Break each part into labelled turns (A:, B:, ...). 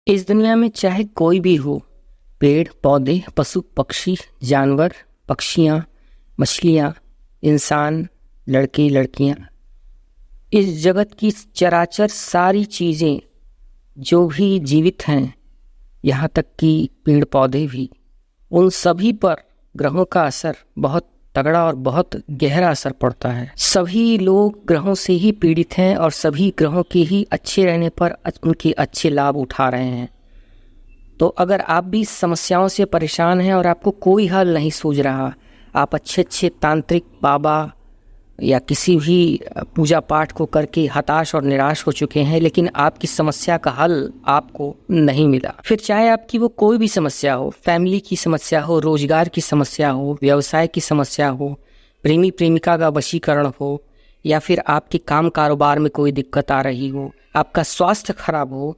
A: इस दुनिया में चाहे कोई भी हो, पेड़ पौधे, पशु पक्षी, जानवर, पक्षियाँ, मछलियाँ, इंसान, लड़के लड़कियाँ, इस जगत की चराचर सारी चीज़ें जो भी जीवित हैं, यहाँ तक कि पेड़ पौधे भी, उन सभी पर ग्रहों का असर बहुत तगड़ा और बहुत गहरा असर पड़ता है। सभी लोग ग्रहों से ही पीड़ित हैं और सभी ग्रहों के ही अच्छे रहने पर उनके अच्छे लाभ उठा रहे हैं। तो अगर आप भी समस्याओं से परेशान हैं और आपको कोई हल नहीं सूझ रहा, आप अच्छे अच्छे तांत्रिक बाबा या किसी भी पूजा पाठ को करके हताश और निराश हो चुके हैं, लेकिन आपकी समस्या का हल आपको नहीं मिला, फिर चाहे आपकी वो कोई भी समस्या हो, फैमिली की समस्या हो, रोजगार की समस्या हो, व्यवसाय की समस्या हो, प्रेमी प्रेमिका का वशीकरण हो, या फिर आपके काम कारोबार में कोई दिक्कत आ रही हो, आपका स्वास्थ्य खराब हो,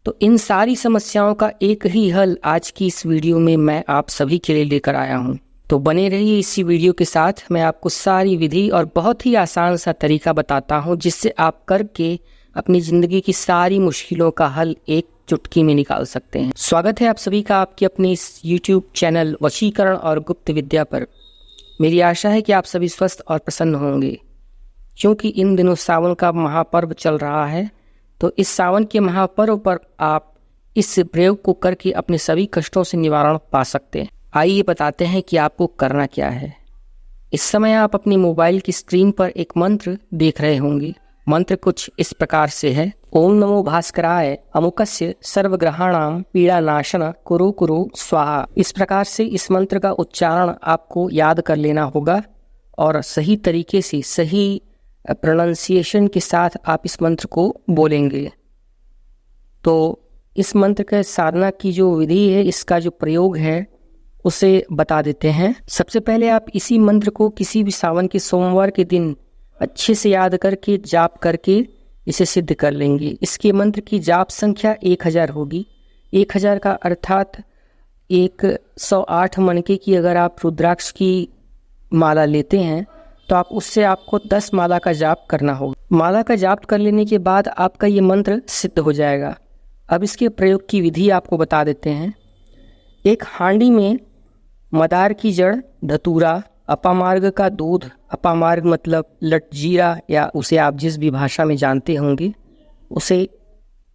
A: तो इन सारी समस्याओं का एक ही हल आज की इस वीडियो में मैं आप सभी के लिए लेकर आया हूँ। तो बने रहिए इसी वीडियो के साथ। मैं आपको सारी विधि और बहुत ही आसान सा तरीका बताता हूँ जिससे आप करके अपनी ज़िंदगी की सारी मुश्किलों का हल एक चुटकी में निकाल सकते हैं। स्वागत है आप सभी का आपकी अपने इस YouTube चैनल वशीकरण और गुप्त विद्या पर। मेरी आशा है कि आप सभी स्वस्थ और प्रसन्न होंगे, क्योंकि इन दिनों सावन का महापर्व चल रहा है। तो इस सावन के महापर्व पर आप इस प्रयोग को करके अपने सभी कष्टों से निवारण पा सकते हैं। आइए बताते हैं कि आपको करना क्या है। इस समय आप अपनी मोबाइल की स्क्रीन पर एक मंत्र देख रहे होंगे। मंत्र कुछ इस प्रकार से है: ओम नमो भास्कराय अमुकस्य सर्वग्रहाणाम पीड़ानाशन कुरु कुरु स्वाहा। इस प्रकार से इस मंत्र का उच्चारण आपको याद कर लेना होगा और सही तरीके से, सही प्रोनाउंसिएशन के साथ आप इस मंत्र को बोलेंगे। तो इस मंत्र के साधना की जो विधि है, इसका जो प्रयोग है, उसे बता देते हैं। सबसे पहले आप इसी मंत्र को किसी भी सावन के सोमवार के दिन अच्छे से याद करके जाप करके इसे सिद्ध कर लेंगे। इसके मंत्र की जाप संख्या 1000 होगी। 1000 का अर्थात 108 मनके की अगर आप रुद्राक्ष की माला लेते हैं तो आप उससे आपको 10 माला का जाप करना होगा। माला का जाप कर लेने के बाद आपका ये मंत्र सिद्ध हो जाएगा। अब इसके प्रयोग की विधि आपको बता देते हैं। एक हांडी में मदार की जड़, धतूरा, अपामार्ग का दूध, अपामार्ग मतलब लटजीरा या उसे आप जिस भी भाषा में जानते होंगे उसे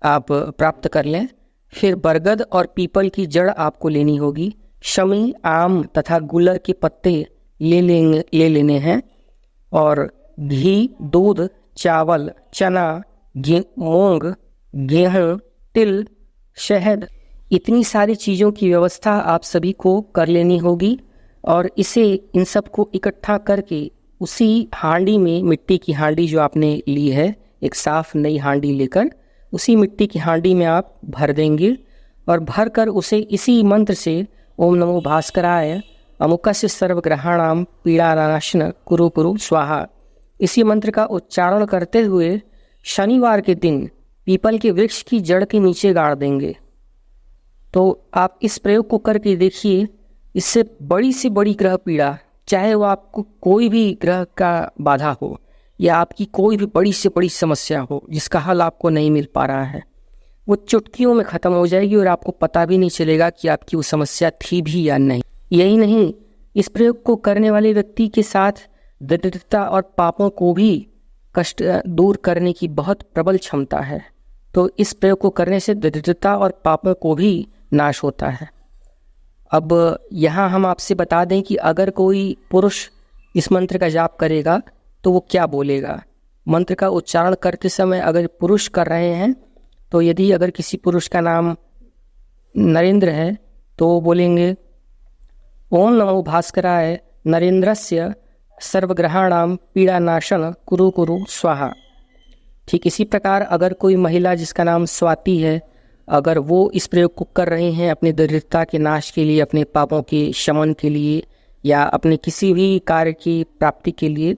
A: आप प्राप्त कर लें। फिर बरगद और पीपल की जड़ आपको लेनी होगी। शमी, आम तथा गुलर के पत्ते ले लेने हैं। और घी, दूध, चावल, चना, मूंग, गेहूँ, तिल, शहद, इतनी सारी चीज़ों की व्यवस्था आप सभी को कर लेनी होगी। और इसे इन सब को इकट्ठा करके उसी हांडी में, मिट्टी की हांडी जो आपने ली है, एक साफ नई हांडी लेकर उसी मिट्टी की हांडी में आप भर देंगे और भर कर उसे इसी मंत्र से ओम नमो भास्कराय अमुकस्य सर्वग्रहाणाम पीड़ानाशन कुरु कुरु स्वाहा, इसी मंत्र का उच्चारण करते हुए शनिवार के दिन पीपल के वृक्ष की जड़ के नीचे गाड़ देंगे। तो आप इस प्रयोग को करके देखिए, इससे बड़ी से बड़ी ग्रह पीड़ा, चाहे वो आपको कोई भी ग्रह का बाधा हो या आपकी कोई भी बड़ी से बड़ी समस्या हो जिसका हल आपको नहीं मिल पा रहा है, वो चुटकियों में ख़त्म हो जाएगी और आपको पता भी नहीं चलेगा कि आपकी वो समस्या थी भी या नहीं। यही नहीं, इस प्रयोग को करने वाले व्यक्ति के साथ दरिद्रता और पापों को भी कष्ट दूर करने की बहुत प्रबल क्षमता है। तो इस प्रयोग को करने से दरिद्रता और पापों को भी नाश होता है। अब यहाँ हम आपसे बता दें कि अगर कोई पुरुष इस मंत्र का जाप करेगा तो वो क्या बोलेगा। मंत्र का उच्चारण करते समय अगर पुरुष कर रहे हैं तो यदि अगर किसी पुरुष का नाम नरेंद्र है तो वो बोलेंगे ओम नमो भास्कराय नरेंद्रस्य सर्वग्रहाणाम पीड़ानाशन कुरु कुरु स्वाहा। ठीक इसी प्रकार अगर कोई महिला जिसका नाम स्वाति है, अगर वो इस प्रयोग को कर रहे हैं अपने दरिद्रता के नाश के लिए, अपने पापों के शमन के लिए या अपने किसी भी कार्य की प्राप्ति के लिए,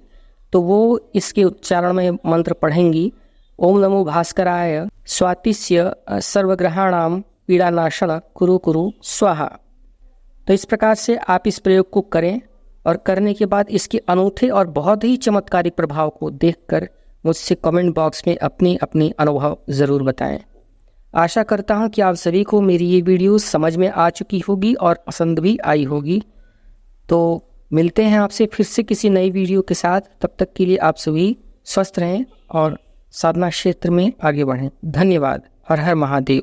A: तो वो इसके उच्चारण में मंत्र पढ़ेंगी ओम नमो भास्कराय स्वातिस्य सर्वग्रहाणाम पीड़ानाशन कुरु कुरु स्वाहा। तो इस प्रकार से आप इस प्रयोग को करें और करने के बाद इसके अनूठे और बहुत ही चमत्कारिक प्रभाव को देखकर मुझसे कमेंट बॉक्स में अपने अपने अनुभव ज़रूर बताएं। आशा करता हूँ कि आप सभी को मेरी ये वीडियो समझ में आ चुकी होगी और पसंद भी आई होगी। तो मिलते हैं आपसे फिर से किसी नई वीडियो के साथ। तब तक के लिए आप सभी स्वस्थ रहें और साधना क्षेत्र में आगे बढ़ें। धन्यवाद। हर हर महादेव।